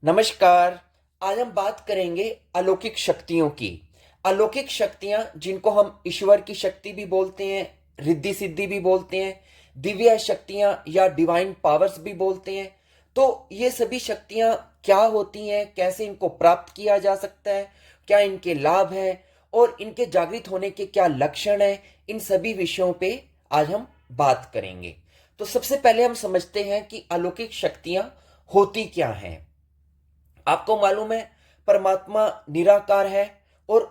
नमस्कार। आज हम बात करेंगे अलौकिक शक्तियों की। अलौकिक शक्तियां जिनको हम ईश्वर की शक्ति भी बोलते हैं, रिद्धि सिद्धि भी बोलते हैं, दिव्य शक्तियां या डिवाइन पावर्स भी बोलते हैं। तो ये सभी शक्तियां क्या होती हैं, कैसे इनको प्राप्त किया जा सकता है, क्या इनके लाभ हैं और इनके जागृत होने के क्या लक्षण हैं, इन सभी विषयों पे आज हम बात करेंगे। तो सबसे पहले हम समझते हैं कि अलौकिक शक्तियां होती क्या हैं। आपको मालूम है, परमात्मा निराकार है और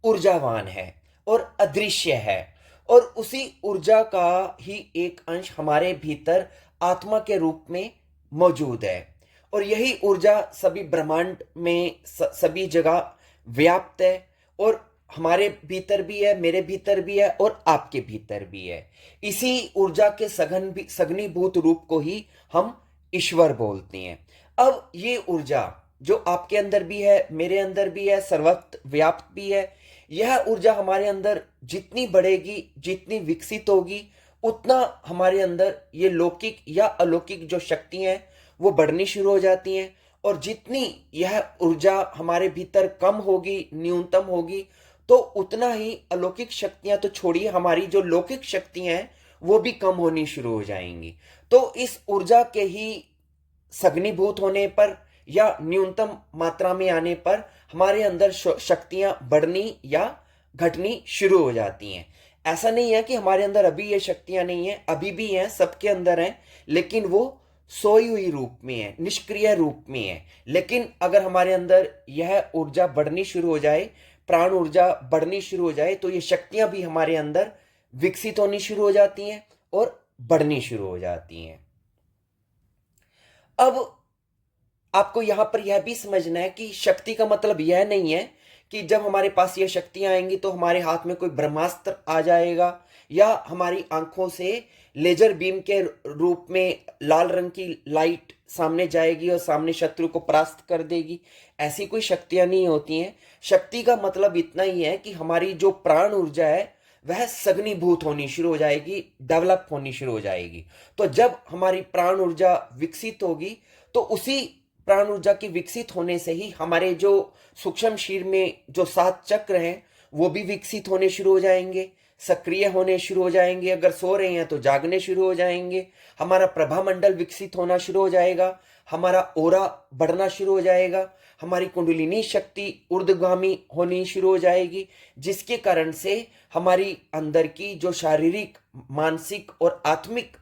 ऊर्जावान है और अदृश्य है, और उसी ऊर्जा का ही एक अंश हमारे भीतर आत्मा के रूप में मौजूद है। और यही ऊर्जा सभी ब्रह्मांड में सभी जगह व्याप्त है, और हमारे भीतर भी है, मेरे भीतर भी है और आपके भीतर भी है। इसी ऊर्जा के सघनीभूत रूप को ही हम ईश्वर बोलते हैं। अब ये ऊर्जा जो आपके अंदर भी है, मेरे अंदर भी है, सर्वत्र व्याप्त भी है, यह ऊर्जा हमारे अंदर जितनी बढ़ेगी, जितनी विकसित होगी, उतना हमारे अंदर ये लौकिक या अलौकिक जो शक्तियां हैं वो बढ़नी शुरू हो जाती हैं। और जितनी यह ऊर्जा हमारे भीतर कम होगी, न्यूनतम होगी, तो उतना ही अलौकिक शक्तियां तो छोड़िए, हमारी जो लौकिक शक्तियां हैं वो भी कम होनी शुरू हो जाएंगी। तो इस ऊर्जा के ही सघनीभूत होने पर या न्यूनतम मात्रा में आने पर हमारे अंदर शक्तियां बढ़नी या घटनी शुरू हो जाती हैं। ऐसा नहीं है कि हमारे अंदर अभी ये शक्तियां नहीं है, अभी भी हैं, सबके अंदर हैं, लेकिन वो सोई हुई रूप में है, निष्क्रिय रूप में है। लेकिन अगर हमारे अंदर यह ऊर्जा बढ़नी शुरू हो जाए, प्राण ऊर्जा बढ़नी शुरू हो जाए, तो ये शक्तियां भी हमारे अंदर विकसित होनी शुरू हो जाती हैं और बढ़नी शुरू हो जाती हैं। अब आपको यहां पर यह भी समझना है कि शक्ति का मतलब यह नहीं है कि जब हमारे पास ये शक्तियां आएंगी तो हमारे हाथ में कोई ब्रह्मास्त्र आ जाएगा, या हमारी आंखों से लेजर बीम के रूप में लाल रंग की लाइट सामने जाएगी और सामने शत्रु को परास्त कर देगी। ऐसी कोई शक्तियां नहीं होती हैं। शक्ति का मतलब इतना ही है कि हमारी जो प्राण ऊर्जा है वह सघनीभूत होनी शुरू हो जाएगी, डेवलप होनी शुरू हो जाएगी। तो जब हमारी प्राण ऊर्जा विकसित होगी, तो उसी प्राण ऊर्जा के विकसित होने से ही हमारे जो सूक्ष्म शरीर में जो 7 चक्र हैं वो भी विकसित होने शुरू हो जाएंगे, सक्रिय होने शुरू हो जाएंगे। अगर सो रहे हैं तो जागने शुरू हो जाएंगे। हमारा प्रभा मंडल विकसित होना शुरू हो जाएगा, हमारा ओरा बढ़ना शुरू हो जाएगा, हमारी कुंडलिनी शक्ति ऊर्ध्वगामी होनी शुरू हो जाएगी, जिसके कारण से हमारी अंदर की जो शारीरिक, मानसिक और आत्मिक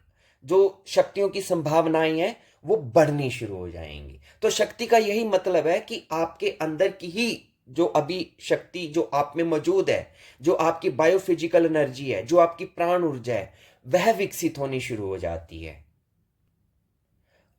जो शक्तियों की संभावनाएं हैं वो बढ़नी शुरू हो जाएंगी। तो शक्ति का यही मतलब है कि आपके अंदर की ही जो अभी शक्ति जो आप में मौजूद है, जो आपकी बायोफिजिकल एनर्जी है, जो आपकी प्राण ऊर्जा है, वह विकसित होनी शुरू हो जाती है।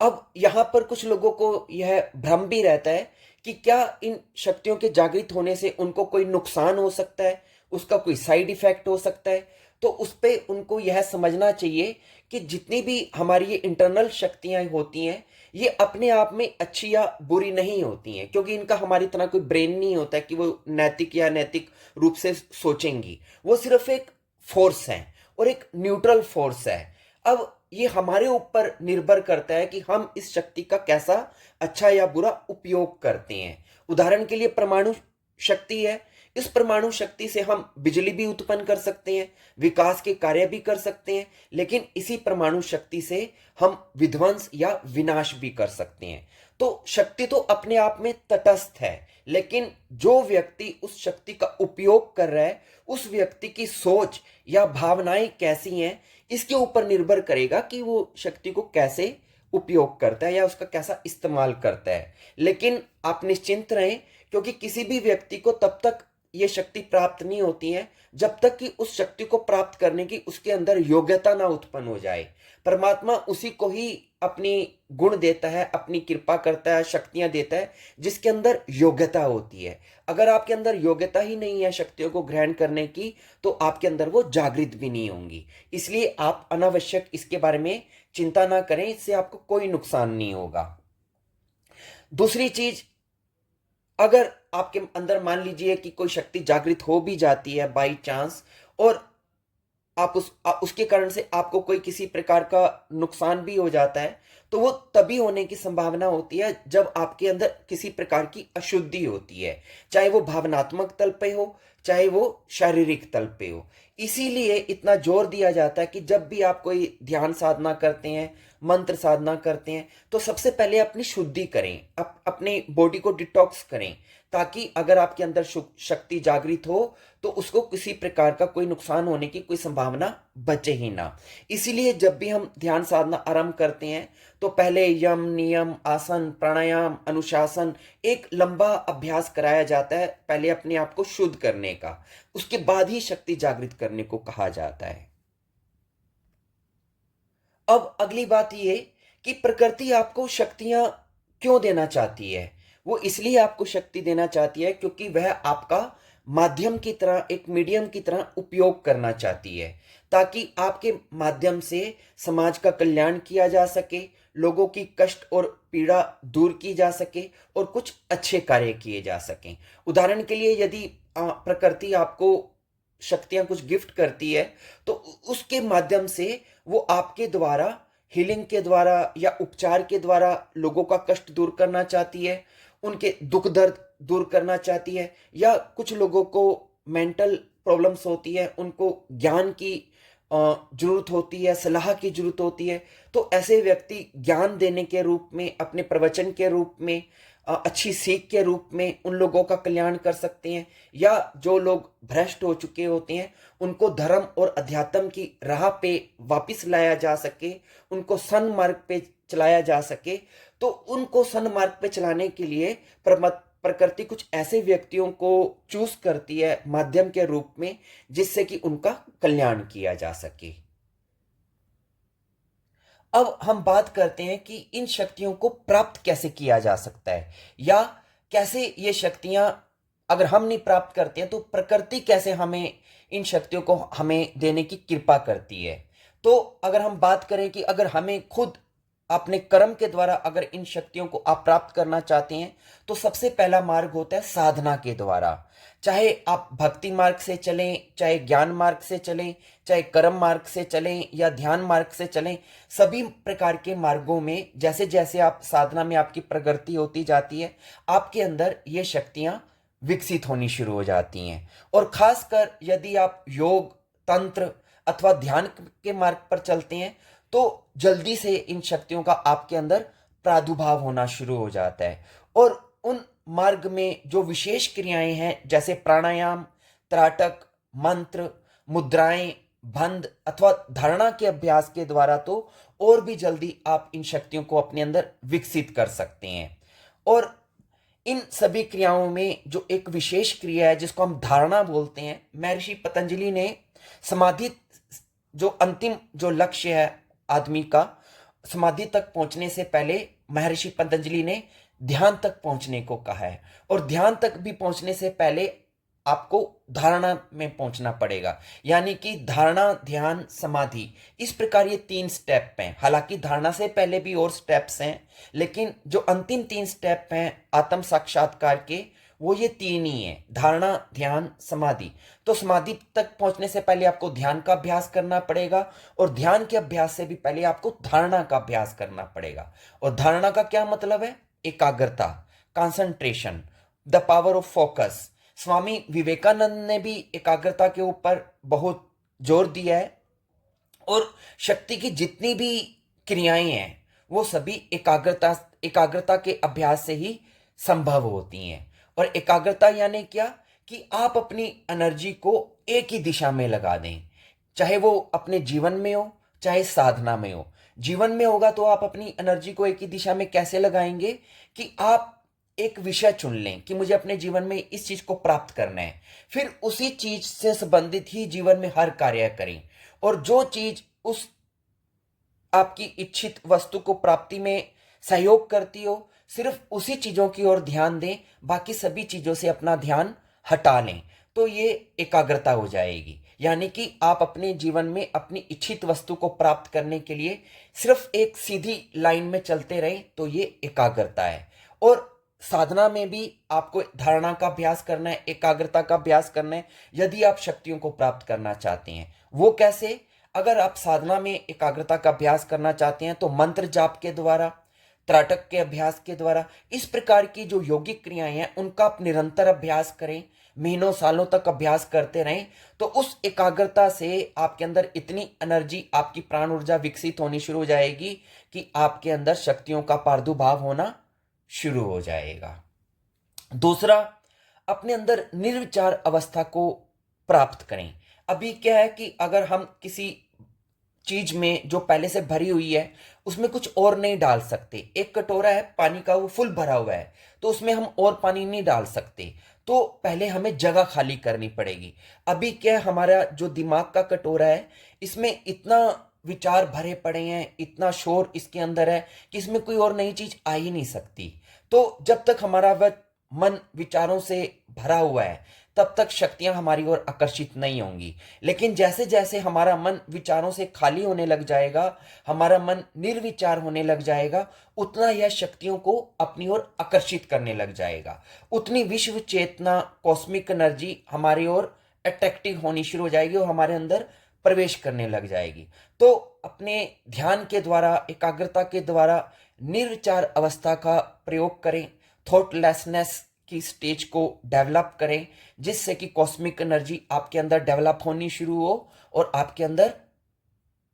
अब यहां पर कुछ लोगों को यह भ्रम भी रहता है कि क्या इन शक्तियों के जागृत होने से उनको कोई नुकसान हो सकता है, उसका कोई साइड इफेक्ट हो सकता है। तो उस पे उनको यह समझना चाहिए कि जितनी भी हमारी ये इंटरनल शक्तियां होती हैं, ये अपने आप में अच्छी या बुरी नहीं होती हैं, क्योंकि इनका हमारी तरह कोई ब्रेन नहीं होता है कि वो नैतिक या नैतिक रूप से सोचेंगी। वो सिर्फ एक फोर्स है और एक न्यूट्रल फोर्स है। अब ये हमारे ऊपर निर्भर करता है कि हम इस शक्ति का कैसा अच्छा या बुरा उपयोग करते हैं। उदाहरण के लिए परमाणु शक्ति है। इस परमाणु शक्ति से हम बिजली भी उत्पन्न कर सकते हैं, विकास के कार्य भी कर सकते हैं, लेकिन इसी परमाणु शक्ति से हम विध्वंस या विनाश भी कर सकते हैं। तो शक्ति तो अपने आप में तटस्थ है, लेकिन जो व्यक्ति उस शक्ति का उपयोग कर रहा है, उस व्यक्ति की सोच या भावनाएं कैसी हैं, इसके ऊपर निर्भर करेगा कि वो शक्ति को कैसे उपयोग करता है या उसका कैसा इस्तेमाल करता है। लेकिन आप निश्चिंत रहें, क्योंकि किसी भी व्यक्ति को तब तक ये शक्ति प्राप्त नहीं होती है जब तक कि उस शक्ति को प्राप्त करने की उसके अंदर योग्यता ना उत्पन्न हो जाए। परमात्मा उसी को ही अपनी गुण देता है, अपनी कृपा करता है, शक्तियां देता है जिसके अंदर योग्यता होती है। अगर आपके अंदर योग्यता ही नहीं है शक्तियों को ग्रहण करने की, तो आपके अंदर वो जागृत भी नहीं होंगी। इसलिए आप अनावश्यक इसके बारे में चिंता ना करें, इससे आपको कोई नुकसान नहीं होगा। दूसरी चीज, अगर आपके अंदर मान लीजिए कि कोई शक्ति जागृत हो भी जाती है बाई चांस, और उसके कारण से आपको कोई किसी प्रकार का नुकसान भी हो जाता है, तो वो तभी होने की संभावना होती है जब आपके अंदर किसी प्रकार की अशुद्धि होती है, चाहे वो भावनात्मक तल पे हो, चाहे वो शारीरिक तल पे हो। इसीलिए इतना जोर दिया जाता है कि जब भी आप कोई ध्यान साधना करते हैं, मंत्र साधना करते हैं, तो सबसे पहले अपनी शुद्धि करें, अपनी बॉडी को डिटॉक्स करें, ताकि अगर आपके अंदर शक्ति जागृत हो तो उसको किसी प्रकार का कोई नुकसान होने की कोई संभावना बचे ही ना। इसीलिए जब भी हम ध्यान साधना आरंभ करते हैं तो पहले यम, नियम, आसन, प्राणायाम, अनुशासन, एक लंबा अभ्यास कराया जाता है, पहले अपने आप को शुद्ध करने का, उसके बाद ही शक्ति जागृत करने को कहा जाता है। अब अगली बात ये कि प्रकृति आपको शक्तियां क्यों देना चाहती है। वो इसलिए आपको शक्ति देना चाहती है क्योंकि वह आपका माध्यम की तरह, एक मीडियम की तरह उपयोग करना चाहती है, ताकि आपके माध्यम से समाज का कल्याण किया जा सके, लोगों की कष्ट और पीड़ा दूर की जा सके और कुछ अच्छे कार्य किए जा सकें। उदाहरण के लिए यदि प्रकृति आपको शक्तियां कुछ गिफ्ट करती है तो उसके माध्यम से वो आपके द्वारा, हीलिंग के द्वारा या उपचार के द्वारा लोगों का कष्ट दूर करना चाहती है, उनके दुख दर्द दूर करना चाहती है, या कुछ लोगों को मेंटल प्रॉब्लम्स होती है, उनको ज्ञान की जरूरत होती है, सलाह की जरूरत होती है, तो ऐसे व्यक्ति ज्ञान देने के रूप में, अपने प्रवचन के रूप में, अच्छी सीख के रूप में उन लोगों का कल्याण कर सकते हैं। या जो लोग भ्रष्ट हो चुके होते हैं उनको धर्म और अध्यात्म की राह पे वापस लाया जा सके, उनको सन्मार्ग पे चलाया जा सके, तो उनको सन्मार्ग पे चलाने के लिए प्रकृति कुछ ऐसे व्यक्तियों को चूज करती है माध्यम के रूप में, जिससे कि उनका कल्याण किया जा सके। अब हम बात करते हैं कि इन शक्तियों को प्राप्त कैसे किया जा सकता है, या कैसे ये शक्तियां अगर हम नहीं प्राप्त करते हैं तो प्रकृति कैसे हमें इन शक्तियों को हमें देने की कृपा करती है। तो अगर हम बात करें कि अगर हमें खुद अपने कर्म के द्वारा अगर इन शक्तियों को आप प्राप्त करना चाहते हैं तो सबसे पहला मार्ग होता है साधना के द्वारा। चाहे आप भक्ति मार्ग से चलें, चाहे ज्ञान मार्ग से चलें, चाहे कर्म मार्ग से चलें या ध्यान मार्ग से चलें, सभी प्रकार के मार्गों में जैसे जैसे आप साधना में आपकी प्रगति होती जाती है, आपके अंदर ये शक्तियां विकसित होनी शुरू हो जाती हैं। और खासकर यदि आप योग, तंत्र अथवा ध्यान के मार्ग पर चलते हैं तो जल्दी से इन शक्तियों का आपके अंदर प्रादुर्भाव होना शुरू हो जाता है। और उन मार्ग में जो विशेष क्रियाएं हैं जैसे प्राणायाम, त्राटक, मंत्र, मुद्राएं, बंध अथवा धारणा के अभ्यास के द्वारा तो और भी जल्दी आप इन शक्तियों को अपने अंदर विकसित कर सकते हैं। और इन सभी क्रियाओं में जो एक विशेष क्रिया है जिसको हम धारणा बोलते हैं, महर्षि पतंजलि ने समाधि, जो अंतिम जो लक्ष्य है आदमी का, समाधि तक पहुंचने से पहले महर्षि पतंजलि ने ध्यान तक पहुंचने को कहा है। और ध्यान तक भी पहुंचने से पहले आपको धारणा में पहुंचना पड़ेगा, यानी कि धारणा, ध्यान, समाधि, इस प्रकार ये 3 स्टेप हैं। हालांकि धारणा से पहले भी और स्टेप्स हैं, लेकिन जो अंतिम 3 स्टेप हैं आत्म साक्षात्कार के, वो ये 3 ही हैं, धारणा, ध्यान, समाधि। तो समाधि तक पहुंचने से पहले आपको ध्यान का अभ्यास करना पड़ेगा, और ध्यान के अभ्यास से भी पहले आपको धारणा का अभ्यास करना पड़ेगा। और धारणा का क्या मतलब है? एकाग्रता, concentration, the power of focus. Swami Vivekananda ने भी एकाग्रता के ऊपर बहुत जोर दिया है, और शक्ति की जितनी भी क्रियाएं हैं वो सभी एकाग्रता के अभ्यास से ही संभव होती हैं। और एकाग्रता यानी क्या? कि आप अपनी एनर्जी को एक ही दिशा में लगा दें, चाहे वो अपने जीवन में हो चाहे साधना में हो। जीवन में होगा तो आप अपनी एनर्जी को एक ही दिशा में कैसे लगाएंगे कि आप एक विषय चुन लें कि मुझे अपने जीवन में इस चीज को प्राप्त करना है, फिर उसी चीज से संबंधित ही जीवन में हर कार्य करें। और जो चीज उस आपकी इच्छित वस्तु को प्राप्ति में सहयोग करती हो, सिर्फ उसी चीजों की ओर ध्यान दें, बाकी सभी चीजों से अपना ध्यान हटा लें, तो ये एकाग्रता हो जाएगी। यानी कि आप अपने जीवन में अपनी इच्छित वस्तु को प्राप्त करने के लिए सिर्फ एक सीधी लाइन में चलते रहें, तो ये एकाग्रता है। और साधना में भी आपको धारणा का अभ्यास करना है, एकाग्रता का अभ्यास करना है, यदि आप शक्तियों को प्राप्त करना चाहते हैं। वो कैसे? अगर आप साधना में एकाग्रता का अभ्यास करना चाहते हैं तो मंत्र जाप के द्वारा, त्राटक के अभ्यास के द्वारा, इस प्रकार की जो यौगिक क्रियाएं हैं उनका आप निरंतर अभ्यास करें, महीनों सालों तक अभ्यास करते रहें, तो उस एकाग्रता से आपके अंदर इतनी एनर्जी, आपकी प्राण ऊर्जा विकसित होनी शुरू हो जाएगी कि आपके अंदर शक्तियों का प्रादुर्भाव होना शुरू हो जाएगा। दूसरा, अपने अंदर निर्विचार अवस्था को प्राप्त करें। अभी क्या है कि अगर हम किसी चीज में जो पहले से भरी हुई है उसमें कुछ और नहीं डाल सकते, एक कटोरा है पानी का, वो फुल भरा हुआ है, तो उसमें हम और पानी नहीं डाल सकते, तो पहले हमें जगह खाली करनी पड़ेगी। अभी क्या है, हमारा जो दिमाग का कटोरा है इसमें इतना विचार भरे पड़े हैं, इतना शोर इसके अंदर है कि इसमें कोई और नई चीज आ ही नहीं सकती। तो जब तक हमारा वह मन विचारों से भरा हुआ है तब तक शक्तियां हमारी ओर आकर्षित नहीं होंगी। लेकिन जैसे जैसे हमारा मन विचारों से खाली होने लग जाएगा, हमारा मन निर्विचार होने लग जाएगा, उतना यह शक्तियों को अपनी ओर आकर्षित करने लग जाएगा, उतनी विश्व चेतना, कॉस्मिक एनर्जी हमारी ओर अट्रैक्टिव होनी शुरू हो जाएगी और हमारे अंदर प्रवेश करने लग जाएगी। तो अपने ध्यान के द्वारा, एकाग्रता के द्वारा निर्विचार अवस्था का प्रयोग करें, थॉटलेसनेस की स्टेज को डेवलप करें, जिससे कि कॉस्मिक एनर्जी आपके अंदर डेवलप होनी शुरू हो और आपके अंदर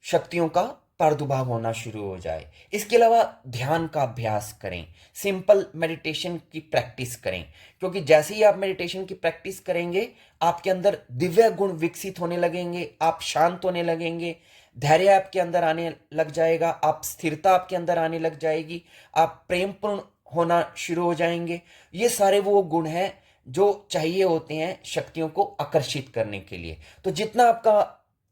शक्तियों का प्रादुर्भाव होना शुरू हो जाए। इसके अलावा ध्यान का अभ्यास करें, सिंपल मेडिटेशन की प्रैक्टिस करें, क्योंकि जैसे ही आप मेडिटेशन की प्रैक्टिस करेंगे आपके अंदर दिव्य गुण विकसित होने लगेंगे, आप शांत होने लगेंगे, धैर्य आपके अंदर आने लग जाएगा, आप स्थिरता आपके अंदर आने लग जाएगी, आप प्रेमपूर्ण होना शुरू हो जाएंगे। ये सारे वो गुण हैं जो चाहिए होते हैं शक्तियों को आकर्षित करने के लिए। तो जितना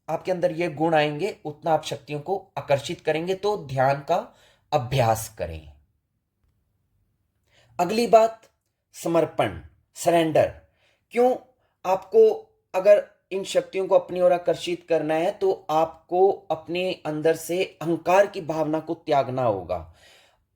आपके अंदर ये गुण आएंगे उतना आप शक्तियों को आकर्षित करेंगे। तो ध्यान का अभ्यास करें। अगली बात, समर्पण, सरेंडर। क्यों? आपको अगर इन शक्तियों को अपनी ओर आकर्षित करना है तो आपको अपने अंदर से अहंकार की भावना को त्यागना होगा।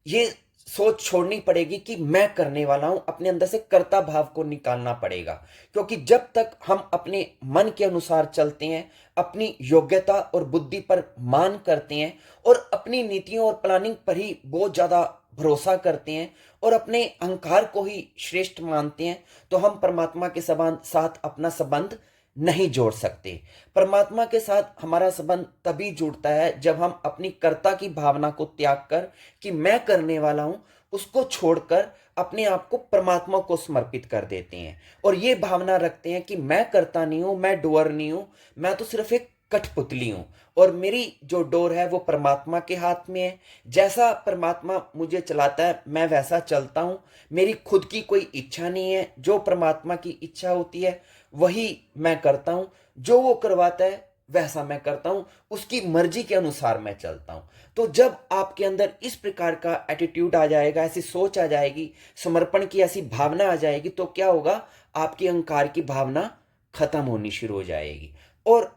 ये सोच छोड़नी पड़ेगी कि मैं करने वाला हूं, अपने अंदर से कर्ता भाव को निकालना पड़ेगा। क्योंकि जब तक हम अपने मन के अनुसार चलते हैं, अपनी योग्यता और बुद्धि पर मान करते हैं और अपनी नीतियों और प्लानिंग पर ही बहुत ज्यादा भरोसा करते हैं और अपने अहंकार को ही श्रेष्ठ मानते हैं, तो हम परमात्मा के साथ अपना संबंध नहीं जोड़ सकते। परमात्मा के साथ हमारा संबंध तभी जुड़ता है जब हम अपनी कर्ता की भावना को त्याग कर, कि मैं करने वाला हूं, उसको छोड़कर अपने आप को परमात्मा को समर्पित कर देते हैं और ये भावना रखते हैं कि मैं करता नहीं हूं, मैं डोर नहीं हूं, मैं तो सिर्फ एक कठपुतली हूं और मेरी जो डोर है वो परमात्मा के हाथ में है। जैसा परमात्मा मुझे चलाता है मैं वैसा चलता हूं, मेरी खुद की कोई इच्छा नहीं है, जो परमात्मा की इच्छा होती है वही मैं करता हूं, जो वो करवाता है वैसा मैं करता हूं, उसकी मर्जी के अनुसार मैं चलता हूं। तो जब आपके अंदर इस प्रकार का एटीट्यूड आ जाएगा, ऐसी सोच आ जाएगी, समर्पण की ऐसी भावना आ जाएगी, तो क्या होगा, आपकी अहंकार की भावना खत्म होनी शुरू हो जाएगी। और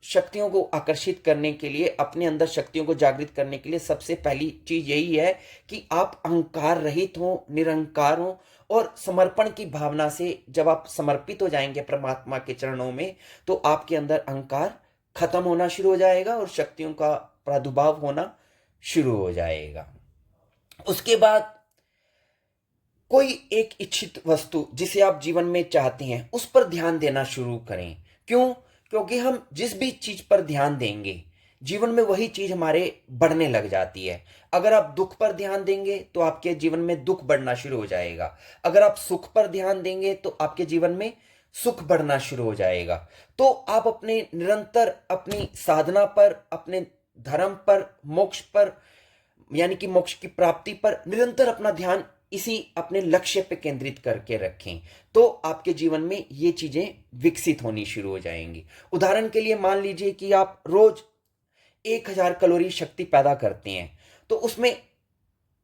शक्तियों को आकर्षित करने के लिए, अपने अंदर शक्तियों को जागृत करने के लिए सबसे पहली चीज यही है कि आप अहंकार रहित हो, निरंकार हो और समर्पण की भावना से जब आप समर्पित हो जाएंगे परमात्मा के चरणों में, तो आपके अंदर अहंकार खत्म होना शुरू हो जाएगा और शक्तियों का प्रादुर्भाव होना शुरू हो जाएगा। उसके बाद कोई एक इच्छित वस्तु जिसे आप जीवन में चाहते हैं उस पर ध्यान देना शुरू करें। क्यों? क्योंकि हम जिस भी चीज पर ध्यान देंगे जीवन में वही चीज हमारे बढ़ने लग जाती है। अगर आप दुख पर ध्यान देंगे तो आपके जीवन में दुख बढ़ना शुरू हो जाएगा, अगर आप सुख पर ध्यान देंगे तो आपके जीवन में सुख बढ़ना शुरू हो जाएगा। तो आप अपने निरंतर अपनी साधना पर, अपने धर्म पर, मोक्ष पर, यानी कि मोक्ष की प्राप्ति पर निरंतर अपना ध्यान इसी अपने लक्ष्य पे केंद्रित करके रखें, तो आपके जीवन में ये चीजें विकसित होनी शुरू हो जाएंगी। उदाहरण के लिए मान लीजिए कि आप रोज 1000 कैलोरी शक्ति पैदा करते हैं, तो उसमें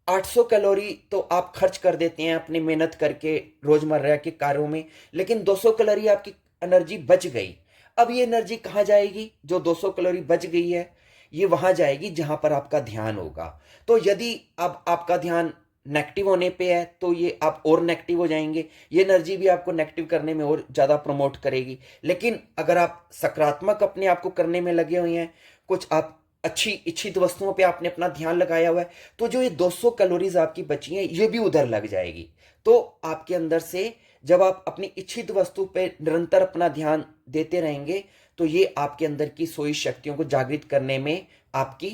800 कैलोरी तो आप खर्च कर देते हैं अपनी मेहनत करके रोजमर्रा के कार्यों में, लेकिन 200 कैलोरी आपकी एनर्जी बच गई। अब ये एनर्जी कहाँ जाएगी? जो 200 कैलोरी बच गई है ये वहां जाएगी जहां पर आपका ध्यान होगा। तो यदि अब आपका ध्यान नेगेटिव होने पे है तो ये आप और नेगेटिव हो जाएंगे, ये एनर्जी भी आपको नेगेटिव करने में और ज़्यादा प्रमोट करेगी। लेकिन अगर आप सकारात्मक अपने आप को करने में लगे हुए हैं, कुछ आप अच्छी इच्छित वस्तुओं पे आपने अपना ध्यान लगाया हुआ है, तो जो ये 200 कैलोरीज आपकी बची हैं ये भी उधर लग जाएगी। तो आपके अंदर से जब आप अपनी इच्छित वस्तु पे निरंतर अपना ध्यान देते रहेंगे तो ये आपके अंदर की सोई शक्तियों को जागृत करने में आपकी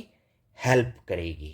हेल्प करेगी।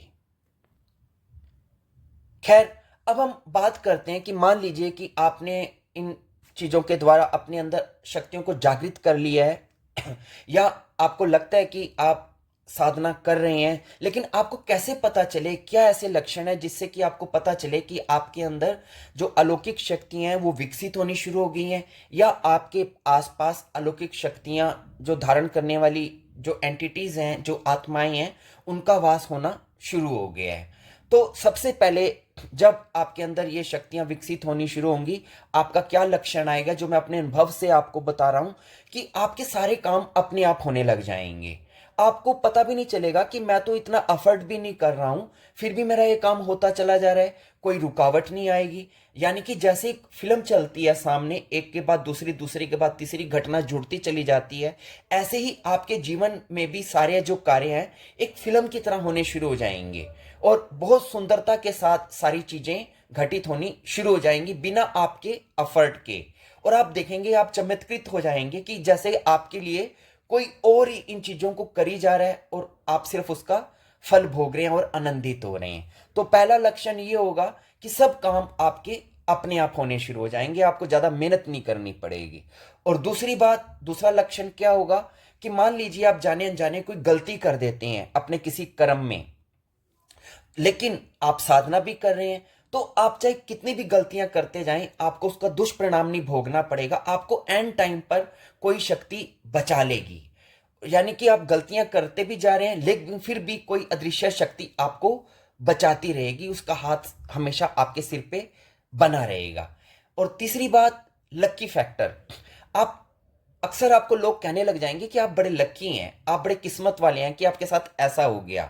खैर, अब हम बात करते हैं कि मान लीजिए कि आपने इन चीजों के द्वारा अपने अंदर शक्तियों को जागृत कर लिया है या आपको लगता है कि आप साधना कर रहे हैं, लेकिन आपको कैसे पता चले, क्या ऐसे लक्षण है जिससे कि आपको पता चले कि आपके अंदर जो अलौकिक शक्तियां हैं वो विकसित होनी शुरू हो गई हैं, या आपके आसपास अलौकिक शक्तियां जो धारण करने वाली जो एंटिटीज हैं, जो आत्माएं हैं, उनका वास होना शुरू हो गया है। तो सबसे पहले जब आपके अंदर ये शक्तियां विकसित होनी शुरू होंगी, आपका क्या लक्षण आएगा, जो मैं अपने अनुभव से आपको बता रहा हूं, कि आपके सारे काम अपने आप होने लग जाएंगे। आपको पता भी नहीं चलेगा कि मैं तो इतना एफर्ट भी नहीं कर रहा हूं, फिर भी मेरा ये काम होता चला जा रहा है, कोई रुकावट नहीं आएगी। यानी कि जैसे एक फिल्म चलती है सामने, एक के बाद दूसरी, दूसरी के बाद तीसरी घटना जुड़ती चली जाती है, ऐसे ही आपके जीवन में भी सारे जो कार्य हैं एक फिल्म की तरह होने शुरू हो जाएंगे और बहुत सुंदरता के साथ सारी चीजें घटित होनी शुरू हो जाएंगी बिना आपके एफर्ट के। और आप देखेंगे, आप चमत्कृत हो जाएंगे कि जैसे आपके लिए कोई और ही इन चीजों को करी जा रहा है और आप सिर्फ उसका फल भोग रहे हैं और आनंदित हो रहे हैं। तो पहला लक्षण ये होगा कि सब काम आपके अपने आप होने शुरू हो जाएंगे, आपको ज्यादा मेहनत नहीं करनी पड़ेगी। और दूसरी बात, दूसरा लक्षण क्या होगा कि मान लीजिए आप जाने अनजाने कोई गलती कर देते हैं अपने किसी कर्म में, लेकिन आप साधना भी कर रहे हैं, तो आप चाहे कितनी भी गलतियां करते जाएं, आपको उसका दुष्परिणाम नहीं भोगना पड़ेगा, आपको एंड टाइम पर कोई शक्ति बचा लेगी। यानी कि आप गलतियां करते भी जा रहे हैं लेकिन फिर भी कोई अदृश्य शक्ति आपको बचाती रहेगी, उसका हाथ हमेशा आपके सिर पे बना रहेगा। और तीसरी बात, लक्की फैक्टर। आप अक्सर आपको लोग कहने लग जाएंगे कि आप बड़े लक्की हैं, आप बड़े किस्मत वाले हैं कि आपके साथ ऐसा हो गया।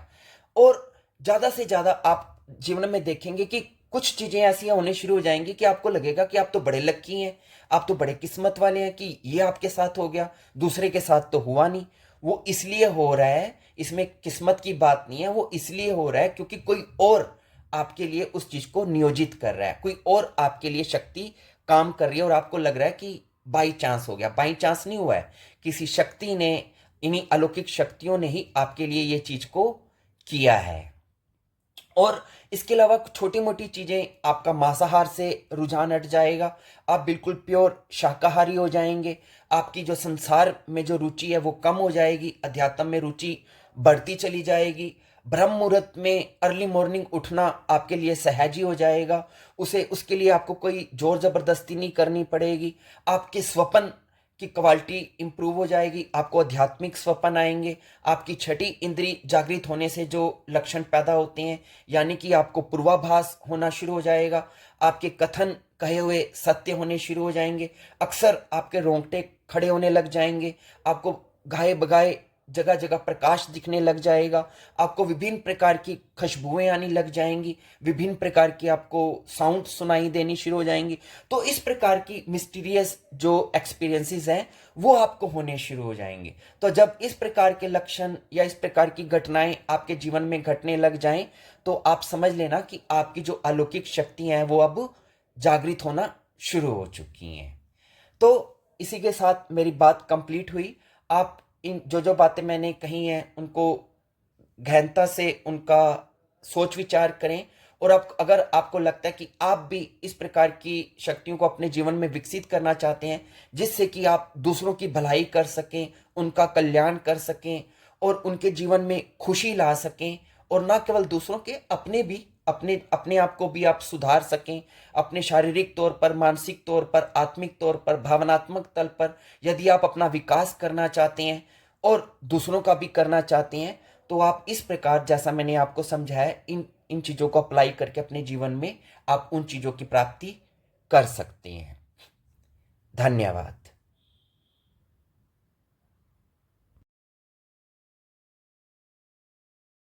और ज्यादा से ज्यादा आप जीवन में देखेंगे कि कुछ चीजें ऐसी होने शुरू हो जाएंगी कि आपको लगेगा कि आप तो बड़े लक्की हैं, आप तो बड़े किस्मत वाले हैं कि ये आपके साथ हो गया, दूसरे के साथ तो हुआ नहीं। वो इसलिए हो रहा है, इसमें किस्मत की बात नहीं है, वो इसलिए हो रहा है क्योंकि कोई और आपके लिए उस चीज को नियोजित कर रहा है, कोई और आपके लिए शक्ति काम कर रही है और आपको लग रहा है कि बाई चांस हो गया। बाई चांस नहीं हुआ है, किसी शक्ति ने, इन्हीं अलौकिक शक्तियों ने ही आपके लिए ये चीज को किया है। और इसके अलावा छोटी मोटी चीजें, आपका मांसाहार से रुझान हट जाएगा, आप बिल्कुल प्योर शाकाहारी हो जाएंगे, आपकी जो संसार में जो रुचि है वो कम हो जाएगी, अध्यात्म में रुचि बढ़ती चली जाएगी। ब्रह्म मुहूर्त में अर्ली मॉर्निंग उठना आपके लिए सहज ही हो जाएगा, उसे उसके लिए आपको कोई जोर जबरदस्ती नहीं करनी पड़ेगी। आपके स्वप्न की क्वालिटी इंप्रूव हो जाएगी, आपको आध्यात्मिक स्वप्न आएंगे, आपकी छठी इंद्री जागृत होने से जो लक्षण पैदा होते हैं, यानी कि आपको पूर्वाभास होना शुरू हो जाएगा, आपके कथन कहे हुए सत्य होने शुरू हो जाएंगे, अक्सर आपके रोंगटे खड़े होने लग जाएंगे, आपको गाए बगाए जगह जगह प्रकाश दिखने लग जाएगा, आपको विभिन्न प्रकार की खुशबुएं आने लग जाएंगी, विभिन्न प्रकार की आपको साउंड सुनाई देनी शुरू हो जाएंगी। तो इस प्रकार की मिस्टीरियस जो एक्सपीरियंसेस हैं वो आपको होने शुरू हो जाएंगे। तो जब इस प्रकार के लक्षण या इस प्रकार की घटनाएं आपके जीवन में घटने लग जाएं तो आप समझ लेना कि आपकी जो अलौकिक शक्तियां हैं वो अब जागृत होना शुरू हो चुकी हैं। तो इसी के साथ मेरी बात कंप्लीट हुई। आप इन जो बातें मैंने कही हैं उनको गहनता से उनका सोच विचार करें, और आप, अगर आपको लगता है कि आप भी इस प्रकार की शक्तियों को अपने जीवन में विकसित करना चाहते हैं जिससे कि आप दूसरों की भलाई कर सकें, उनका कल्याण कर सकें और उनके जीवन में खुशी ला सकें, और ना केवल दूसरों के, अपने भी, अपने अपने आप को भी आप सुधार सकें, अपने शारीरिक तौर पर, मानसिक तौर पर, आत्मिक तौर पर, भावनात्मक तल पर यदि आप अपना विकास करना चाहते हैं और दूसरों का भी करना चाहते हैं, तो आप इस प्रकार, जैसा मैंने आपको समझाया, इन इन चीजों को अप्लाई करके अपने जीवन में आप उन चीजों की प्राप्ति कर सकते हैं। धन्यवाद।